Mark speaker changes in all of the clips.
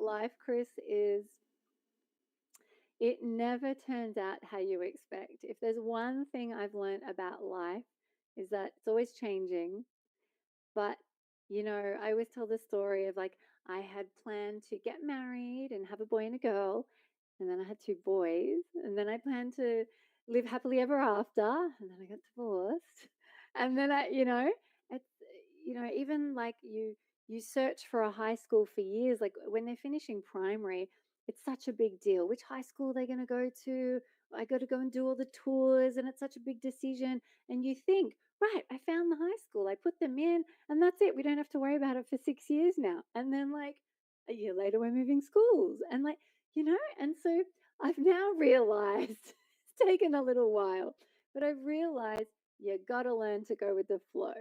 Speaker 1: life, Chris, is it never turns out how you expect. If there's one thing I've learned about life, is that it's always changing. But, I always tell the story of like, I had planned to get married and have a boy and a girl. And then I had two boys. And then I planned to live happily ever after. And then I got divorced. And then it's, even like you search for a high school for years. Like when they're finishing primary, it's such a big deal. Which high school are they going to go to? I got to go and do all the tours. And it's such a big decision. And you think, right, I found the high school. I put them in and that's it. We don't have to worry about it for 6 years now. And then, like, a year later, we're moving schools. And, like, and so I've now realized it's taken a little while, but I've realized you got to learn to go with the flow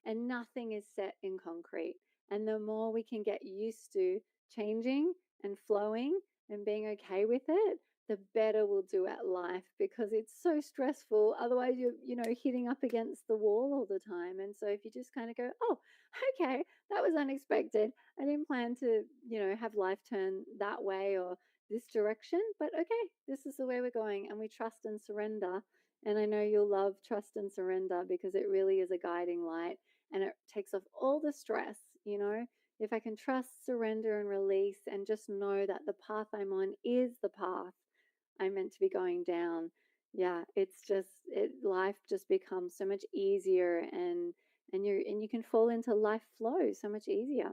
Speaker 1: and nothing is set in concrete. And the more we can get used to changing and flowing and being okay with it, the better we'll do at life because it's so stressful. Otherwise, you're, hitting up against the wall all the time. And so if you just kind of go, oh, okay, that was unexpected. I didn't plan to, have life turn that way or this direction, but okay, this is the way we're going. And we trust and surrender. And I know you'll love trust and surrender because it really is a guiding light and it takes off all the stress, if I can trust, surrender, and release, and just know that the path I'm on is the path I'm meant to be going down. Yeah, it's just life just becomes so much easier and you can fall into life flow so much easier.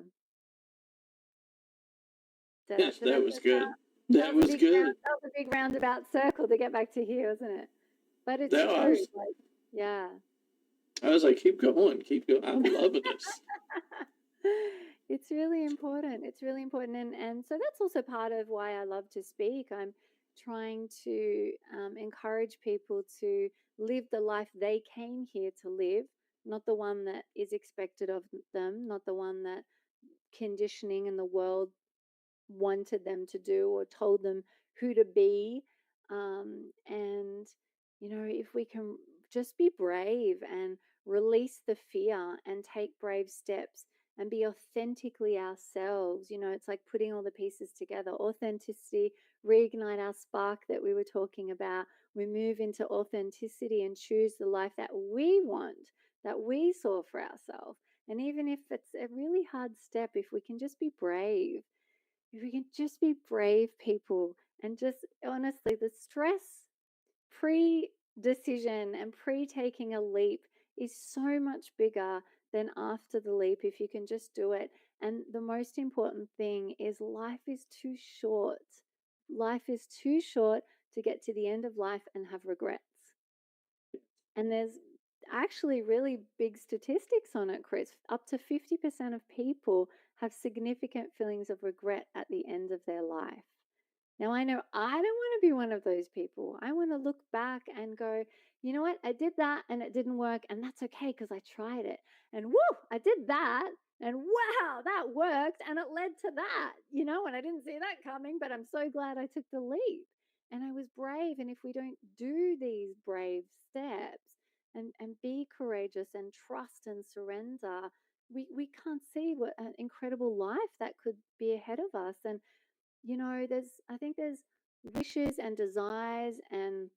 Speaker 2: Yes,
Speaker 1: Did I
Speaker 2: that was
Speaker 1: just
Speaker 2: good. That was good.
Speaker 1: that was a big roundabout circle to get back to here, wasn't it? But it's
Speaker 2: No,
Speaker 1: true. Like, yeah.
Speaker 2: I was like, keep going, keep going. I'm loving this.
Speaker 1: It's really important. It's really important. And so that's also part of why I love to speak. I'm trying to encourage people to live the life they came here to live, not the one that is expected of them, not the one that conditioning in the world wanted them to do or told them who to be. And, if we can just be brave and release the fear and take brave steps and be authentically ourselves, it's like putting all the pieces together. Authenticity, reignite our spark that we were talking about. We move into authenticity and choose the life that we want, that we saw for ourselves. And even if it's a really hard step, if we can just be brave, if we can just be brave people and just honestly, the stress pre decision and pre taking a leap is so much bigger than after the leap if you can just do it. And the most important thing is life is too short. Life is too short to get to the end of life and have regrets. And there's actually really big statistics on it, Chris. Up to 50% of people have significant feelings of regret at the end of their life. Now, I know I don't want to be one of those people. I want to look back and go, you know what? I did that and it didn't work. And that's okay because I tried it. And woo, I did that. And wow, that worked. And it led to that, and I didn't see that coming, but I'm so glad I took the leap. And I was brave. And if we don't do these brave steps and be courageous and trust and surrender, we can't see what an incredible life that could be ahead of us. And I think there's wishes and desires and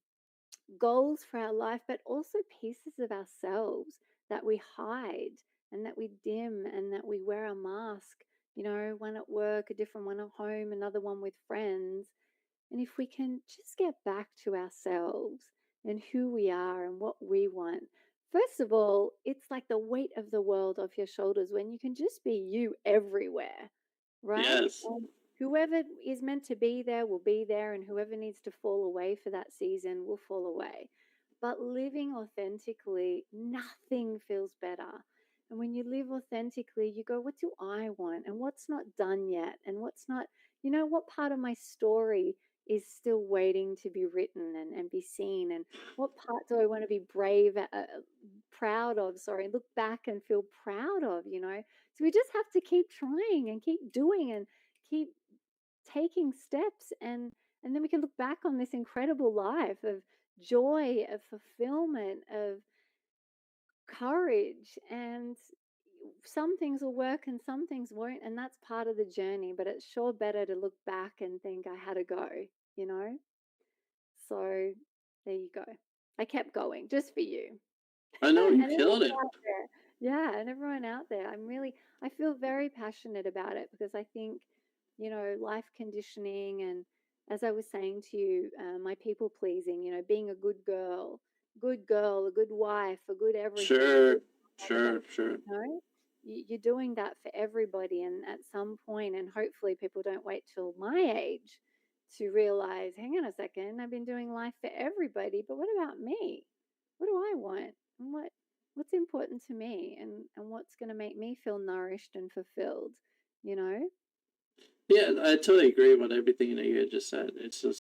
Speaker 1: goals for our life, but also pieces of ourselves that we hide and that we dim and that we wear a mask, one at work, a different one at home, another one with friends. And if we can just get back to ourselves and who we are and what we want, first of all, it's like the weight of the world off your shoulders when you can just be you everywhere, right?
Speaker 2: Yes.
Speaker 1: Whoever is meant to be there will be there, and whoever needs to fall away for that season will fall away. But living authentically, nothing feels better. And when you live authentically, you go, what do I want? And what's not done yet? And what's not, what part of my story is still waiting to be written and be seen? And what part do I want to be proud of? Sorry, look back and feel proud of, So we just have to keep trying and keep doing and keep taking steps and then we can look back on this incredible life of joy, of fulfillment, of courage, and some things will work and some things won't, and that's part of the journey, but it's sure better to look back and think I had to go, you know? So there you go. I kept going just for you.
Speaker 2: I know
Speaker 1: And
Speaker 2: you
Speaker 1: everyone
Speaker 2: killed it.
Speaker 1: out there. Yeah, and everyone out there. I feel very passionate about it because I think, life conditioning and as I was saying to you, my people pleasing, being a good girl, a good wife, a good everything, a
Speaker 2: Sure,
Speaker 1: good mother,
Speaker 2: sure, sure.
Speaker 1: you're doing that for everybody. And at some point, and hopefully people don't wait till my age to realize, hang on a second, I've been doing life for everybody, but what about me? What do I want? And what's important to me and what's going to make me feel nourished and fulfilled, you know?
Speaker 2: Yeah, I totally agree with everything that you had just said. It's just